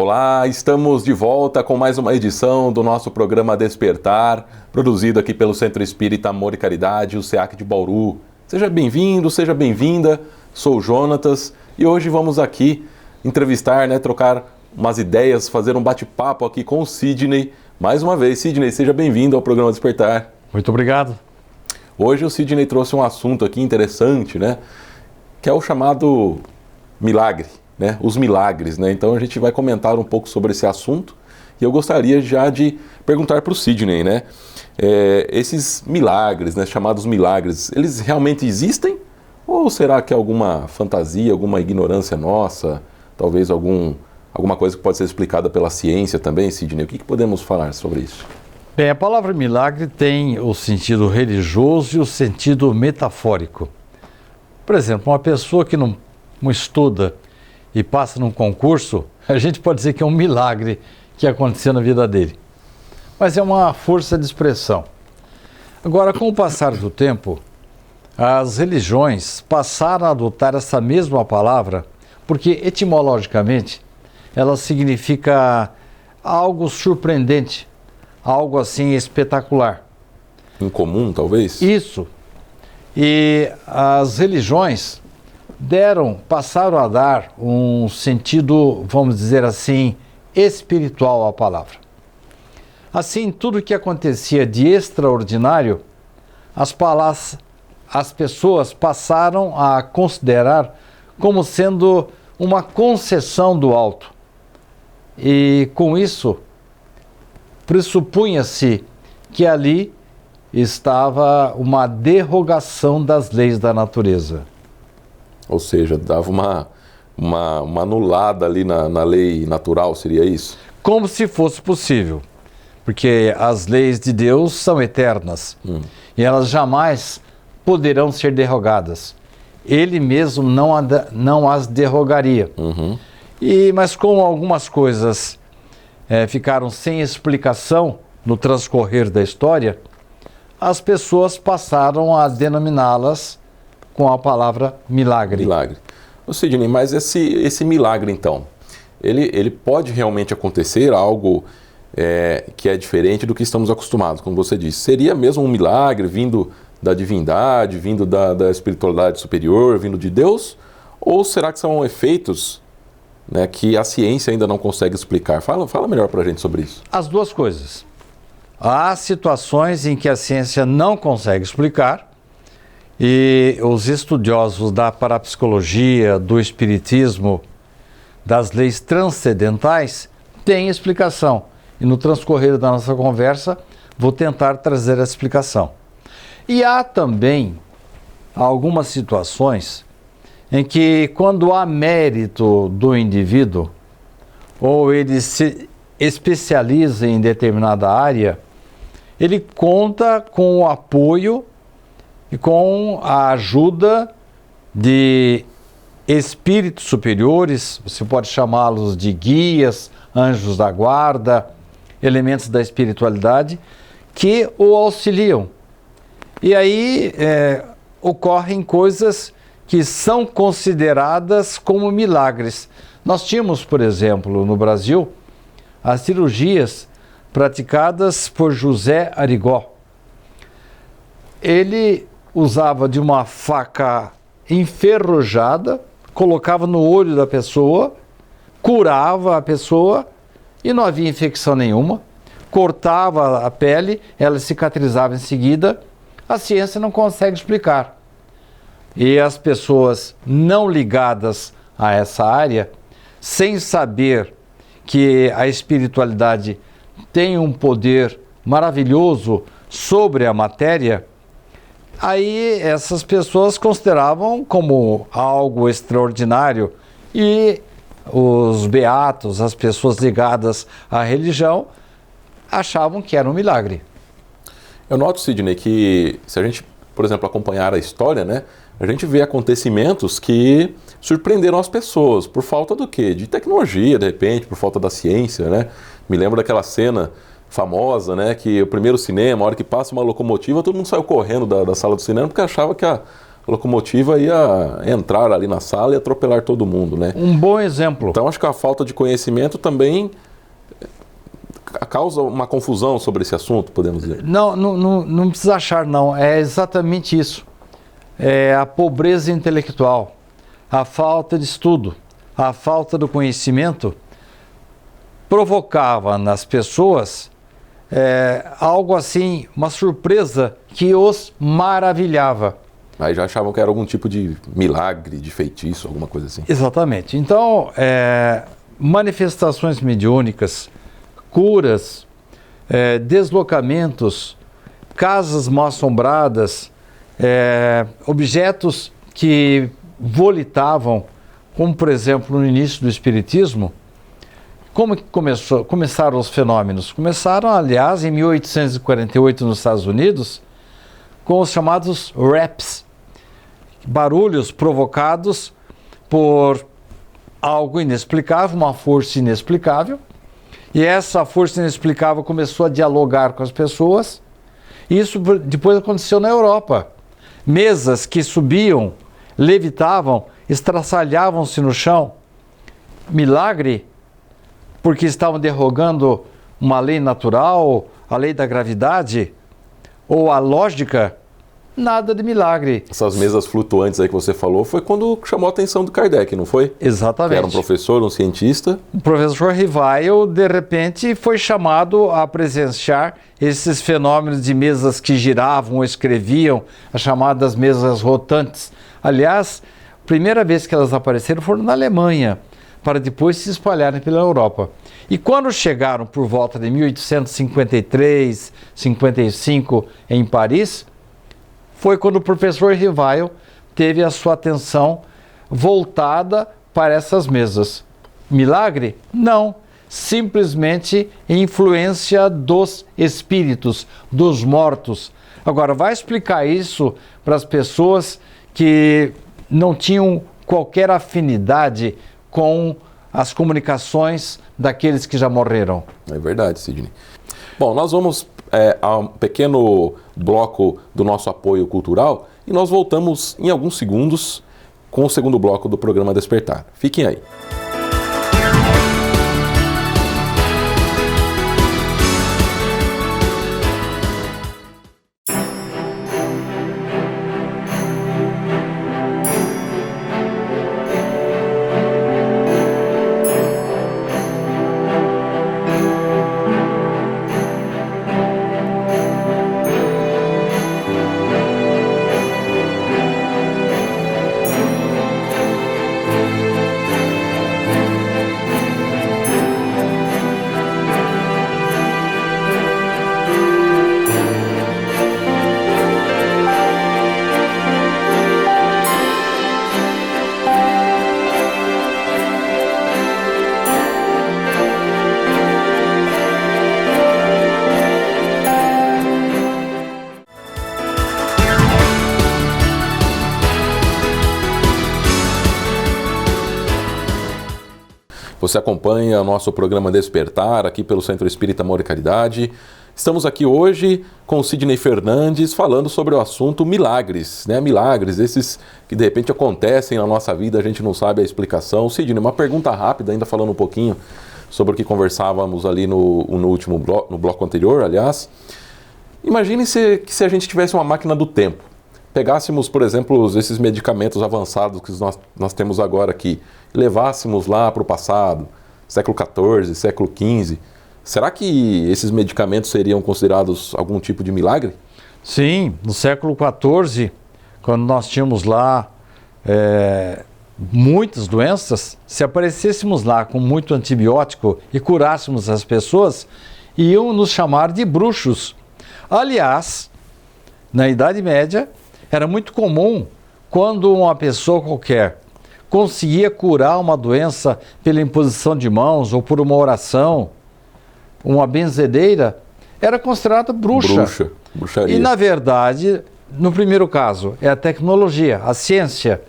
Olá, estamos de volta com mais uma edição do nosso programa Despertar, produzido aqui pelo Centro Espírita Amor e Caridade, o SEAC de Bauru. Seja bem-vindo, seja bem-vinda, sou o Jonatas e hoje vamos aqui entrevistar, trocar umas ideias, fazer um bate-papo aqui com o Sidney. Mais uma vez, Sidney, seja bem-vindo ao programa Despertar. Muito obrigado. Hoje o Sidney trouxe um assunto aqui interessante, que é o chamado milagre. Os milagres, Então a gente vai comentar um pouco sobre esse assunto e eu gostaria já de perguntar para o Sidney, esses milagres, chamados milagres, eles realmente existem? Ou será que é alguma fantasia, alguma ignorância nossa, talvez alguma coisa que pode ser explicada pela ciência também, Sidney? O que podemos falar sobre isso? Bem, a palavra milagre tem o sentido religioso e o sentido metafórico. Por exemplo, uma pessoa que não estuda e passa num concurso, a gente pode dizer que é um milagre que aconteceu na vida dele. Mas é uma força de expressão. Agora, com o passar do tempo, as religiões passaram a adotar essa mesma palavra, porque etimologicamente ela significa algo surpreendente, algo assim espetacular. Incomum, talvez? Isso. E as religiões passaram a dar um sentido, vamos dizer assim, espiritual à palavra. Assim, tudo que acontecia de extraordinário, as pessoas passaram a considerar como sendo uma concessão do alto. E com isso, pressupunha-se que ali estava uma derrogação das leis da natureza. Ou seja, dava uma anulada ali na lei natural, seria isso? Como se fosse possível, porque as leis de Deus são eternas e elas jamais poderão ser derrogadas. Ele mesmo não as derrogaria. Mas como algumas coisas ficaram sem explicação no transcorrer da história, as pessoas passaram a denominá-las com a palavra milagre. Milagre. Ô Sidney, mas esse milagre então, ele pode realmente acontecer, algo que é diferente do que estamos acostumados, como você disse? Seria mesmo um milagre vindo da divindade, vindo da espiritualidade superior, vindo de Deus? Ou será que são efeitos que a ciência ainda não consegue explicar? Fala melhor pra gente sobre isso. As duas coisas. Há situações em que a ciência não consegue explicar e os estudiosos da parapsicologia, do espiritismo, das leis transcendentais têm explicação. E no transcorrer da nossa conversa vou tentar trazer a explicação. E há também algumas situações em que, quando há mérito do indivíduo, ou ele se especializa em determinada área, ele conta com o apoio e com a ajuda de espíritos superiores, você pode chamá-los de guias, anjos da guarda, elementos da espiritualidade, que o auxiliam. E aí ocorrem coisas que são consideradas como milagres. Nós tínhamos, por exemplo, no Brasil, as cirurgias praticadas por José Arigó. Ele usava de uma faca enferrujada, colocava no olho da pessoa, curava a pessoa e não havia infecção nenhuma, cortava a pele, ela cicatrizava em seguida. A ciência não consegue explicar. E as pessoas não ligadas a essa área, sem saber que a espiritualidade tem um poder maravilhoso sobre a matéria, aí essas pessoas consideravam como algo extraordinário e os beatos, as pessoas ligadas à religião, achavam que era um milagre. Eu noto, Sidney, que se a gente, por exemplo, acompanhar a história, a gente vê acontecimentos que surpreenderam as pessoas por falta do quê? De tecnologia, de repente, por falta da ciência, Me lembro daquela cena famosa, que o primeiro cinema, a hora que passa uma locomotiva, todo mundo saiu correndo da sala do cinema porque achava que a a locomotiva ia entrar ali na sala e atropelar todo mundo, né? Um bom exemplo. Então acho que a falta de conhecimento também causa uma confusão sobre esse assunto, podemos dizer. Não precisa achar, não. É exatamente isso. É a pobreza intelectual, a falta de estudo, a falta do conhecimento provocava nas pessoas algo assim, uma surpresa que os maravilhava. Aí já achavam que era algum tipo de milagre, de feitiço, alguma coisa assim. Exatamente. Então, manifestações mediúnicas, curas, deslocamentos, casas mal-assombradas, objetos que volitavam, como por exemplo no início do Espiritismo. Como que começaram os fenômenos? Começaram, aliás, em 1848 nos Estados Unidos, com os chamados raps, barulhos provocados por algo inexplicável, uma força inexplicável, e essa força inexplicável começou a dialogar com as pessoas. Isso depois aconteceu na Europa. Mesas que subiam, levitavam, estraçalhavam-se no chão. Milagre, porque estavam derrogando uma lei natural, a lei da gravidade, ou a lógica. Nada de milagre. Essas mesas flutuantes aí que você falou foi quando chamou a atenção do Kardec, não foi? Exatamente. Que era um professor, um cientista. O professor Rivail, de repente, foi chamado a presenciar esses fenômenos de mesas que giravam ou escreviam, as chamadas mesas rotantes. Aliás, a primeira vez que elas apareceram foram na Alemanha, para depois se espalharem pela Europa. E quando chegaram por volta de 1853, 55 em Paris, foi quando o professor Rivail teve a sua atenção voltada para essas mesas. Milagre? Não. Simplesmente influência dos espíritos, dos mortos. Agora, vai explicar isso para as pessoas que não tinham qualquer afinidade com as comunicações daqueles que já morreram. É verdade, Sidney. Bom, nós vamos a um pequeno bloco do nosso apoio cultural e nós voltamos em alguns segundos com o segundo bloco do programa Despertar. Fiquem aí. Você acompanha o nosso programa Despertar aqui pelo Centro Espírita Amor e Caridade. Estamos aqui hoje com o Sidney Fernandes falando sobre o assunto milagres, né? Milagres, esses que de repente acontecem na nossa vida, a gente não sabe a explicação. Sidney, uma pergunta rápida, ainda falando um pouquinho sobre o que conversávamos ali no último bloco, no bloco anterior, aliás. Imagine se a gente tivesse uma máquina do tempo. Pegássemos, por exemplo, esses medicamentos avançados que nós temos agora aqui, levássemos lá para o passado, século XIV, século XV, será que esses medicamentos seriam considerados algum tipo de milagre? Sim, no século XIV, quando nós tínhamos lá muitas doenças, se aparecêssemos lá com muito antibiótico e curássemos as pessoas, iam nos chamar de bruxos. Aliás, na Idade Média, era muito comum, quando uma pessoa qualquer conseguia curar uma doença pela imposição de mãos ou por uma oração, uma benzedeira, era considerada bruxa. Bruxaria. E, na verdade, no primeiro caso, é a tecnologia, a ciência.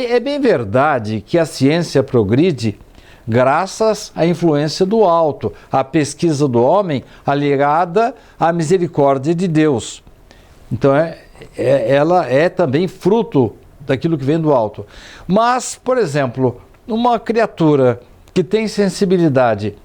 É bem verdade que a ciência progride graças à influência do alto, à pesquisa do homem aliada à misericórdia de Deus. Então ela é também fruto daquilo que vem do alto. Mas, por exemplo, uma criatura que tem sensibilidade.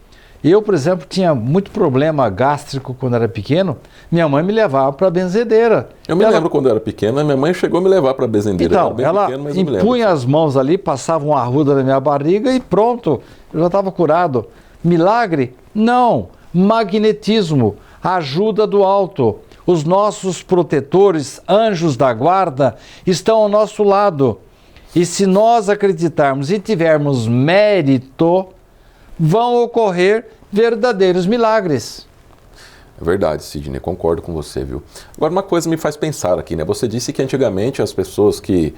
Eu, por exemplo, tinha muito problema gástrico quando era pequeno. Minha mãe me levava para a benzedeira. Eu me lembro quando eu era pequena, minha mãe chegou a me levar para a benzedeira. Então, ela impunha as mãos ali, passava uma arruda na minha barriga e pronto, eu já estava curado. Milagre? Não. Magnetismo, ajuda do alto. Os nossos protetores, anjos da guarda, estão ao nosso lado. E se nós acreditarmos e tivermos mérito, vão ocorrer verdadeiros milagres. É verdade, Sidney, concordo com você, viu? Agora, uma coisa me faz pensar aqui, né? Você disse que antigamente as pessoas que,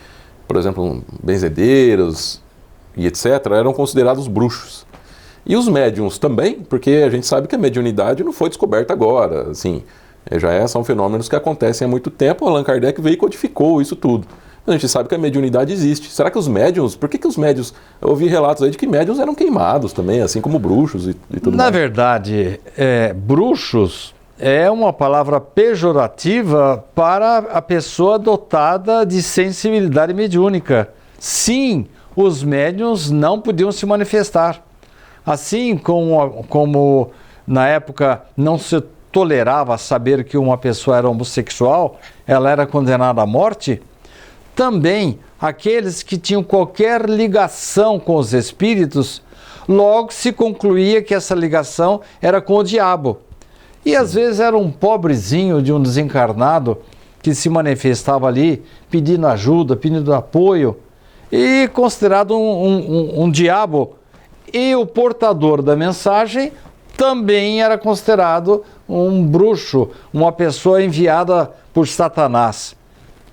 por exemplo, benzedeiros e etc., eram considerados bruxos. E os médiums também, porque a gente sabe que a mediunidade não foi descoberta agora, assim, são fenômenos que acontecem há muito tempo. Allan Kardec veio e codificou isso tudo. A gente sabe que a mediunidade existe. Será que os médiuns, por que os médiuns, eu ouvi relatos aí de que médiuns eram queimados também, assim como bruxos e tudo mais. Na verdade, bruxos é uma palavra pejorativa para a pessoa dotada de sensibilidade mediúnica. Sim, os médiuns não podiam se manifestar. Assim como na época não se tolerava saber que uma pessoa era homossexual, ela era condenada à morte, também aqueles que tinham qualquer ligação com os espíritos, logo se concluía que essa ligação era com o diabo. E às vezes era um pobrezinho de um desencarnado que se manifestava ali pedindo ajuda, pedindo apoio, e considerado um diabo. E o portador da mensagem também era considerado um bruxo, uma pessoa enviada por Satanás.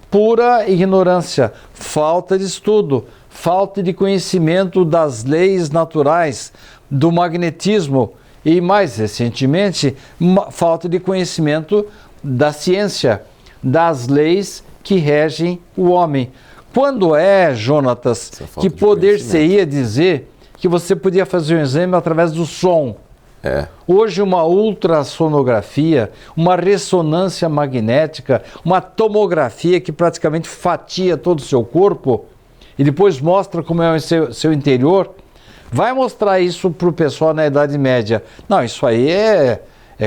Pura ignorância, falta de estudo, falta de conhecimento das leis naturais, do magnetismo e, mais recentemente, falta de conhecimento da ciência, das leis que regem o homem. Quando Jonatas, que poder-se-ia dizer que você podia fazer um exame através do som? Hoje uma ultrassonografia, uma ressonância magnética, uma tomografia que praticamente fatia todo o seu corpo e depois mostra como é o seu interior, vai mostrar isso para o pessoal na Idade Média. Não, isso aí é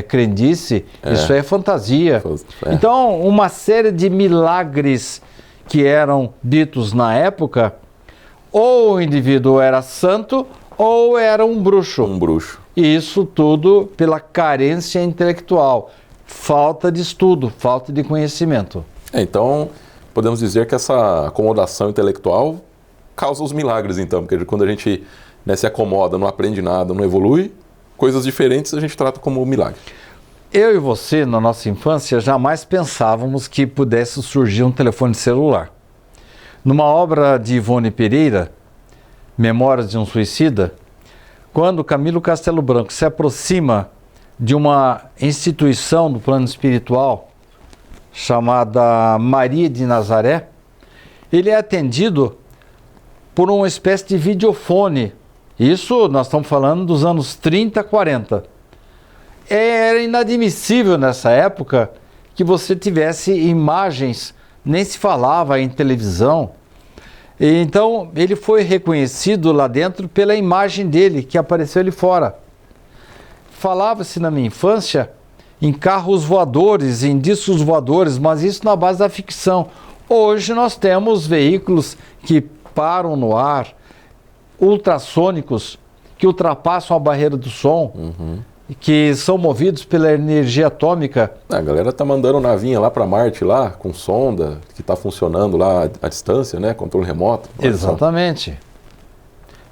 crendice, isso é fantasia. Então, uma série de milagres que eram ditos na época, ou o indivíduo era santo ou era um bruxo. Um bruxo. E isso tudo pela carência intelectual, falta de estudo, falta de conhecimento. Então, podemos dizer que essa acomodação intelectual causa os milagres, então, porque quando a gente se acomoda, não aprende nada, não evolui, coisas diferentes a gente trata como milagre. Eu e você, na nossa infância, jamais pensávamos que pudesse surgir um telefone celular. Numa obra de Ivone Pereira, Memórias de um Suicida, quando Camilo Castelo Branco se aproxima de uma instituição do plano espiritual chamada Maria de Nazaré, ele é atendido por uma espécie de videofone. Isso nós estamos falando dos anos 30, 40. Era inadmissível nessa época que você tivesse imagens, nem se falava em televisão. Então, ele foi reconhecido lá dentro pela imagem dele, que apareceu ali fora. Falava-se na minha infância em carros voadores, em discos voadores, mas isso na base da ficção. Hoje nós temos veículos que param no ar, ultrassônicos, que ultrapassam a barreira do som, que são movidos pela energia atômica. A galera tá mandando navinha lá para Marte, lá, com sonda, que está funcionando lá à distância, né? Controle remoto. Exatamente.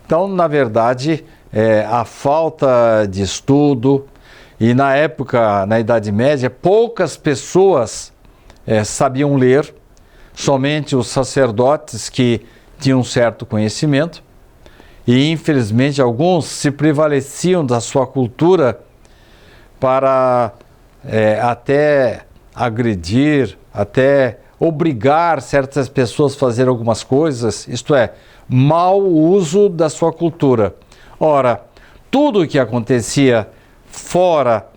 Então, na verdade, a falta de estudo, e na época, na Idade Média, poucas pessoas sabiam ler, somente os sacerdotes que tinham um certo conhecimento, e infelizmente alguns se prevaleciam da sua cultura para até agredir, até obrigar certas pessoas a fazer algumas coisas, isto é, mau uso da sua cultura. Ora, tudo o que acontecia fora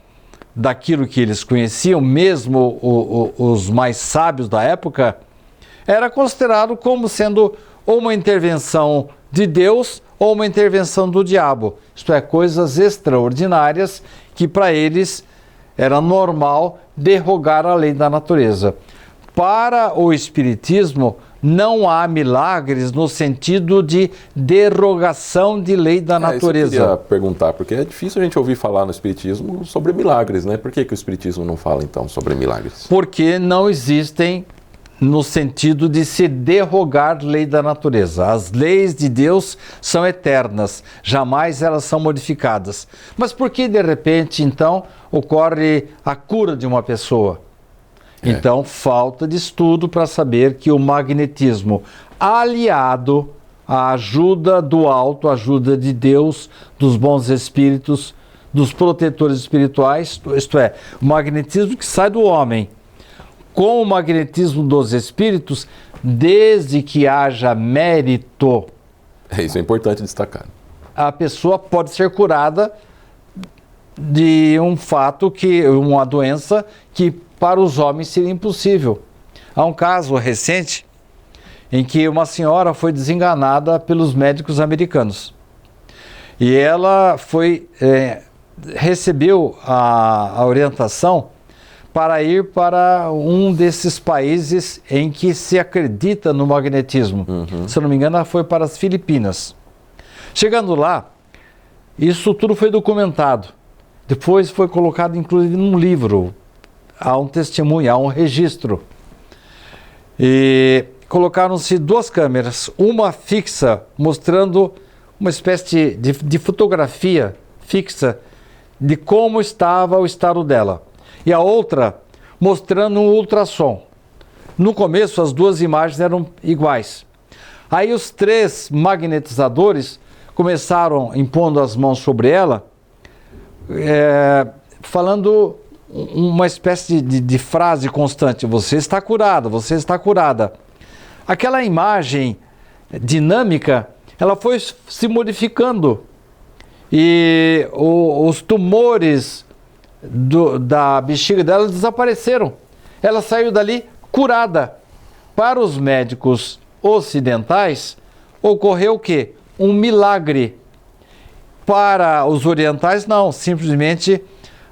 daquilo que eles conheciam, mesmo os mais sábios da época, era considerado como sendo ou uma intervenção de Deus ou uma intervenção do diabo. Isto é, coisas extraordinárias que para eles era normal derrogar a lei da natureza. Para o Espiritismo, não há milagres no sentido de derrogação de lei da natureza. Isso eu queria perguntar, porque é difícil a gente ouvir falar no Espiritismo sobre milagres, né? Por que o Espiritismo não fala, então, sobre milagres? Porque não existem no sentido de se derrogar lei da natureza. As leis de Deus são eternas, jamais elas são modificadas. Mas por que, de repente, então, ocorre a cura de uma pessoa? Então, falta de estudo para saber que o magnetismo, aliado à ajuda do alto, à ajuda de Deus, dos bons espíritos, dos protetores espirituais, isto é, o magnetismo que sai do homem, com o magnetismo dos espíritos, desde que haja mérito. Isso é importante destacar. A pessoa pode ser curada de um fato, uma doença que para os homens seria impossível. Há um caso recente em que uma senhora foi desenganada pelos médicos americanos. E ela recebeu a orientação para ir para um desses países em que se acredita no magnetismo. Se eu não me engano, ela foi para as Filipinas. Chegando lá, isso tudo foi documentado. Depois foi colocado, inclusive, num livro. Há um testemunho, há um registro. E colocaram-se 2 câmeras, uma fixa, mostrando uma espécie de fotografia fixa de como estava o estado dela. E a outra mostrando um ultrassom. No começo, as 2 imagens eram iguais. Aí os 3 magnetizadores começaram impondo as mãos sobre ela, falando uma espécie de frase constante: você está curado, você está curada. Aquela imagem dinâmica, ela foi se modificando e os tumores da bexiga dela desapareceram. Ela saiu dali curada. Para os médicos ocidentais, ocorreu o quê? Um milagre. Para os orientais, não, simplesmente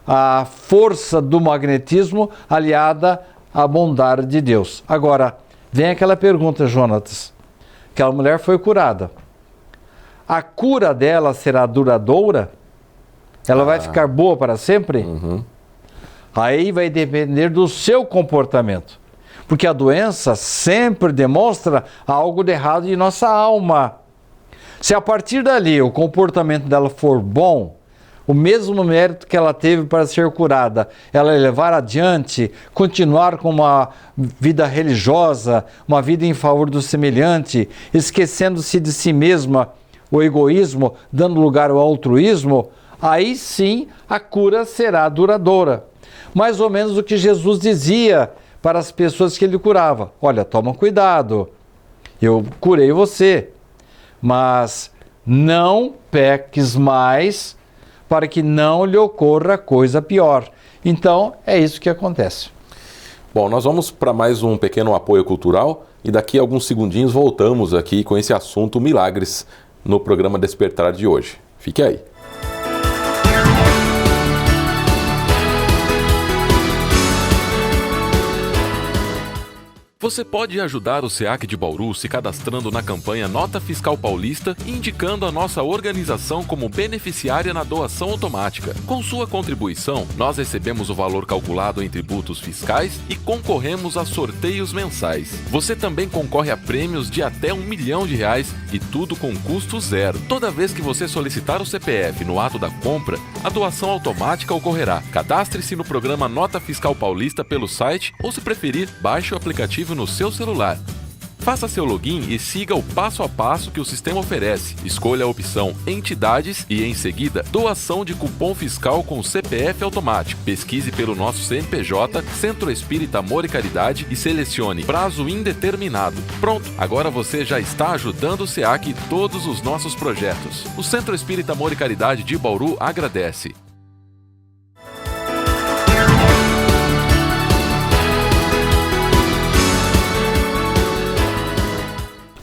a força do magnetismo aliada à bondade de Deus. Agora, vem aquela pergunta, Jonatas. Aquela mulher foi curada. A cura dela será duradoura? Ela vai ficar boa para sempre? Aí vai depender do seu comportamento. Porque a doença sempre demonstra algo de errado em nossa alma. Se a partir dali o comportamento dela for bom, o mesmo mérito que ela teve para ser curada, ela levar adiante, continuar com uma vida religiosa, uma vida em favor do semelhante, esquecendo-se de si mesma, o egoísmo, dando lugar ao altruísmo, aí sim a cura será duradoura. Mais ou menos o que Jesus dizia para as pessoas que ele curava: olha, toma cuidado, eu curei você, mas não peques mais, para que não lhe ocorra coisa pior. Então, é isso que acontece. Bom, nós vamos para mais um pequeno apoio cultural e daqui a alguns segundinhos voltamos aqui com esse assunto milagres no programa Despertar de hoje. Fique aí. Você pode ajudar o SEAC de Bauru se cadastrando na campanha Nota Fiscal Paulista e indicando a nossa organização como beneficiária na doação automática. Com sua contribuição, nós recebemos o valor calculado em tributos fiscais e concorremos a sorteios mensais. Você também concorre a prêmios de até R$1 milhão e tudo com custo zero. Toda vez que você solicitar o CPF no ato da compra, a doação automática ocorrerá. Cadastre-se no programa Nota Fiscal Paulista pelo site ou, se preferir, baixe o aplicativo no seu celular. Faça seu login e siga o passo a passo que o sistema oferece. Escolha a opção Entidades e, em seguida, Doação de Cupom Fiscal com CPF Automático. Pesquise pelo nosso CNPJ, Centro Espírita Amor e Caridade, e selecione Prazo Indeterminado. Pronto, agora você já está ajudando o SEAC e todos os nossos projetos. O Centro Espírita Amor e Caridade de Bauru agradece.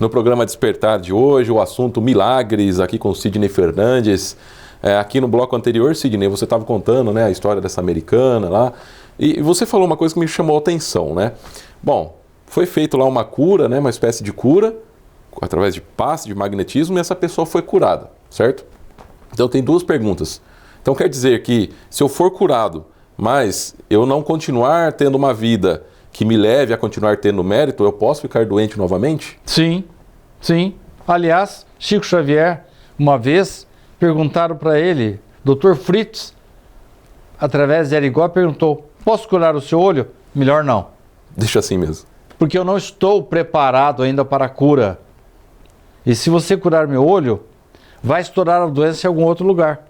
no programa Despertar de hoje, o assunto milagres, aqui com o Sidney Fernandes. Aqui no bloco anterior, Sidney, você estava contando, né, a história dessa americana lá, e você falou uma coisa que me chamou a atenção, né? Bom, foi feito lá uma cura, né, uma espécie de cura, através de passe, de magnetismo, e essa pessoa foi curada, certo? Então tem duas perguntas. Então quer dizer que se eu for curado, mas eu não continuar tendo uma vida que me leve a continuar tendo mérito, eu posso ficar doente novamente? Sim, sim. Aliás, Chico Xavier, uma vez, perguntaram para ele, Dr. Fritz, através de Arigó, perguntou, posso curar o seu olho? Melhor não. Deixa assim mesmo. Porque eu não estou preparado ainda para a cura. E se você curar meu olho, vai estourar a doença em algum outro lugar.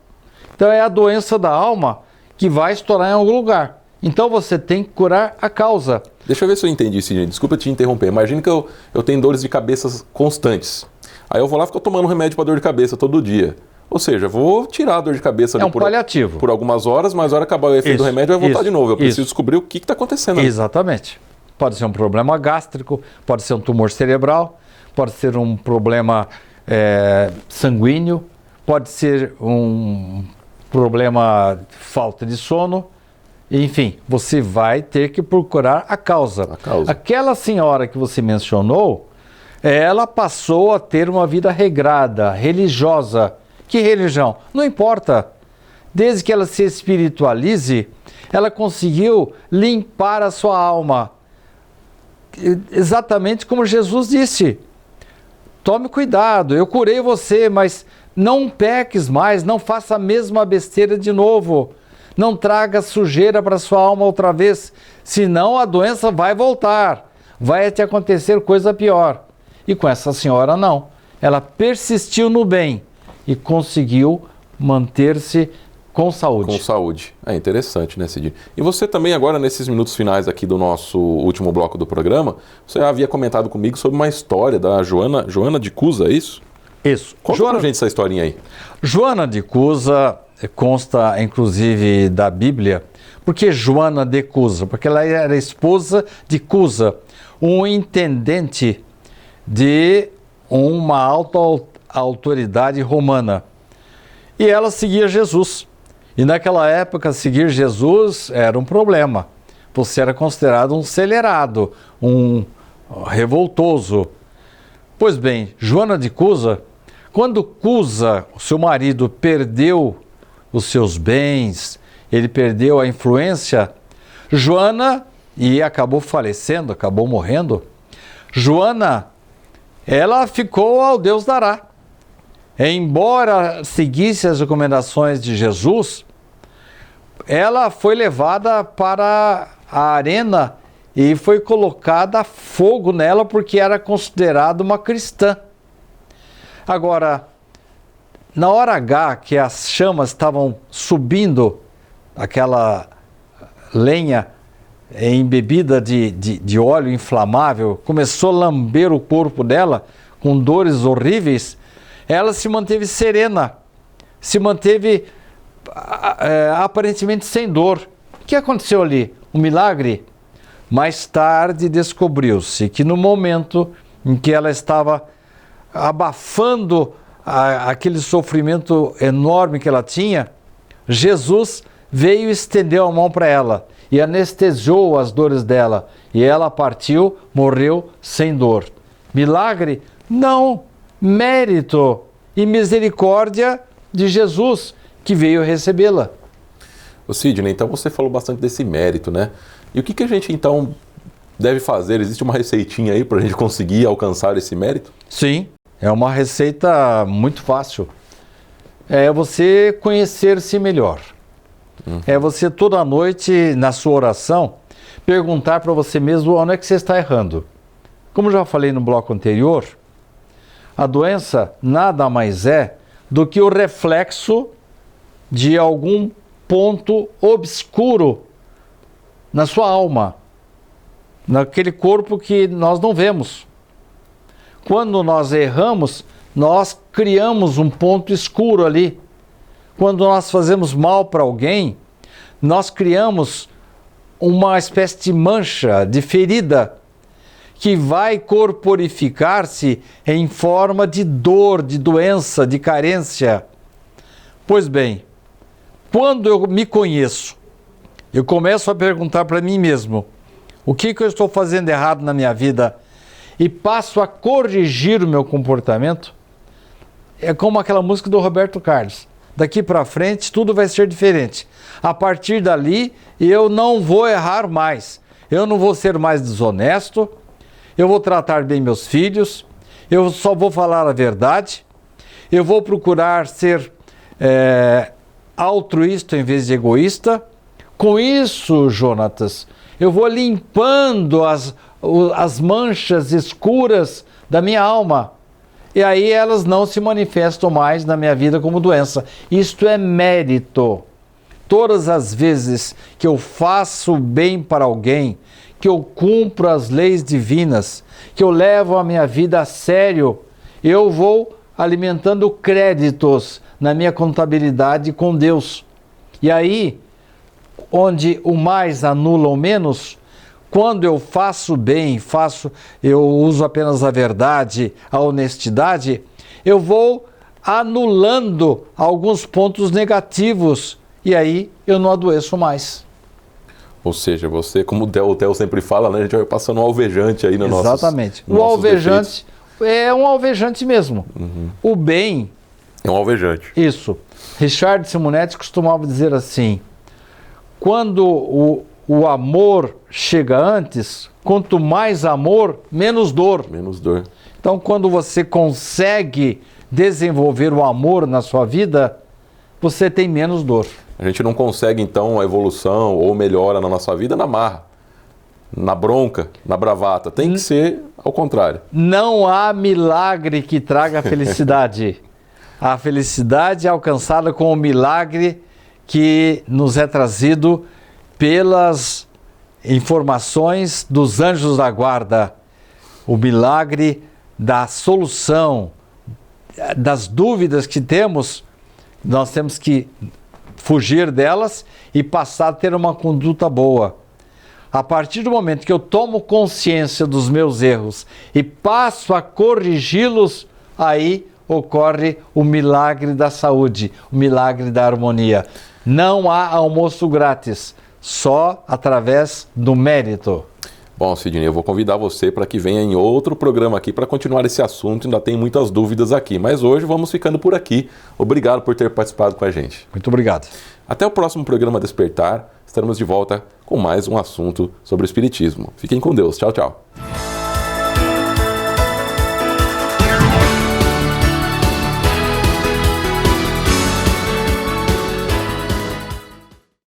Então é a doença da alma que vai estourar em algum lugar. Então você tem que curar a causa. Deixa eu ver se eu entendi, Sidney. Desculpa te interromper. Imagina que eu tenho dores de cabeça constantes. Aí eu vou lá e fico tomando remédio para dor de cabeça todo dia. Ou seja, vou tirar a dor de cabeça ali paliativo. Por algumas horas, mas na hora que acabar o efeito do remédio vai voltar de novo. Eu preciso descobrir o que está acontecendo. Exatamente. Pode ser um problema gástrico, pode ser um tumor cerebral, pode ser um problema sanguíneo, pode ser um problema de falta de sono. Enfim, você vai ter que procurar a causa. Aquela senhora que você mencionou, ela passou a ter uma vida regrada, religiosa. Que religião? Não importa. Desde que ela se espiritualize, ela conseguiu limpar a sua alma. Exatamente como Jesus disse. Tome cuidado, eu curei você, mas não peques mais, não faça a mesma besteira de novo. Não traga sujeira para sua alma outra vez, senão a doença vai voltar. Vai te acontecer coisa pior. E com essa senhora não. Ela persistiu no bem e conseguiu manter-se com saúde. Com saúde. É interessante, né, Sidney? E você também agora, nesses minutos finais aqui do nosso último bloco do programa, você havia comentado comigo sobre uma história da Joana de Cusa, é isso? Isso. Conta pra gente essa historinha aí. Joana de Cusa consta, inclusive, da Bíblia. Por que Joana de Cusa? Porque ela era esposa de Cusa, um intendente de uma alta autoridade romana. E ela seguia Jesus. E naquela época, seguir Jesus era um problema. Você era considerado um acelerado, um revoltoso. Pois bem, Joana de Cusa, quando Cusa, seu marido, perdeu os seus bens, ele perdeu a influência, Joana, e acabou falecendo, acabou morrendo, Joana, ela ficou ao Deus dará. Embora seguisse as recomendações de Jesus, ela foi levada para a arena e foi colocada fogo nela porque era considerada uma cristã. Agora, na hora H que as chamas estavam subindo, aquela lenha embebida de óleo inflamável, começou a lamber o corpo dela com dores horríveis, ela se manteve serena, se manteve aparentemente sem dor. O que aconteceu ali? Um milagre? Mais tarde descobriu-se que no momento em que ela estava abafando aquele sofrimento enorme que ela tinha, Jesus veio e estendeu a mão para ela e anestesiou as dores dela. E ela partiu, morreu sem dor. Milagre? Não. Mérito e misericórdia de Jesus, que veio recebê-la. Ô Sidney, então você falou bastante desse mérito, né? E o que a gente então deve fazer? Existe uma receitinha aí para a gente conseguir alcançar esse mérito? Sim, é uma receita muito fácil. É você conhecer-se melhor. É você toda noite, na sua oração, perguntar para você mesmo onde é que você está errando. Como já falei no bloco anterior, a doença nada mais é do que o reflexo de algum ponto obscuro na sua alma, naquele corpo que nós não vemos. Quando nós erramos, nós criamos um ponto escuro ali. Quando nós fazemos mal para alguém, nós criamos uma espécie de mancha, de ferida, que vai corporificar-se em forma de dor, de doença, de carência. Pois bem, quando eu me conheço, eu começo a perguntar para mim mesmo, o que eu estou fazendo errado na minha vida, e passo a corrigir o meu comportamento, é como aquela música do Roberto Carlos. Daqui para frente tudo vai ser diferente. A partir dali eu não vou errar mais. Eu não vou ser mais desonesto. Eu vou tratar bem meus filhos. Eu só vou falar a verdade. Eu vou procurar ser altruísta em vez de egoísta. Com isso, Jonatas, eu vou limpando as manchas escuras da minha alma. E aí elas não se manifestam mais na minha vida como doença. Isto é mérito. Todas as vezes que eu faço bem para alguém, que eu cumpro as leis divinas, que eu levo a minha vida a sério, eu vou alimentando créditos na minha contabilidade com Deus. E aí, onde o mais anula o menos, quando eu faço bem, eu uso apenas a verdade, a honestidade, eu vou anulando alguns pontos negativos e aí eu não adoeço mais. Ou seja, você, como o Theo sempre fala, né, a gente vai passando um alvejante aí no nosso. Exatamente. O alvejante é um alvejante mesmo. Uhum. O bem é um alvejante. Isso. Richard Simonetti costumava dizer assim, quando o amor chega antes, quanto mais amor, menos dor. Menos dor. Então, quando você consegue desenvolver o amor na sua vida, você tem menos dor. A gente não consegue, então, a evolução ou melhora na nossa vida na marra, na bronca, na bravata. Tem que ser ao contrário. Não há milagre que traga felicidade. A felicidade é alcançada com o milagre que nos é trazido pelas informações dos anjos da guarda, o milagre da solução, das dúvidas que temos, nós temos que fugir delas e passar a ter uma conduta boa. A partir do momento que eu tomo consciência dos meus erros e passo a corrigi-los, aí ocorre o milagre da saúde, o milagre da harmonia. Não há almoço grátis, só através do mérito. Bom, Sidney, eu vou convidar você para que venha em outro programa aqui para continuar esse assunto. Ainda tem muitas dúvidas aqui, mas hoje vamos ficando por aqui. Obrigado por ter participado com a gente. Muito obrigado. Até o próximo programa Despertar. Estaremos de volta com mais um assunto sobre o Espiritismo. Fiquem com Deus. Tchau, tchau.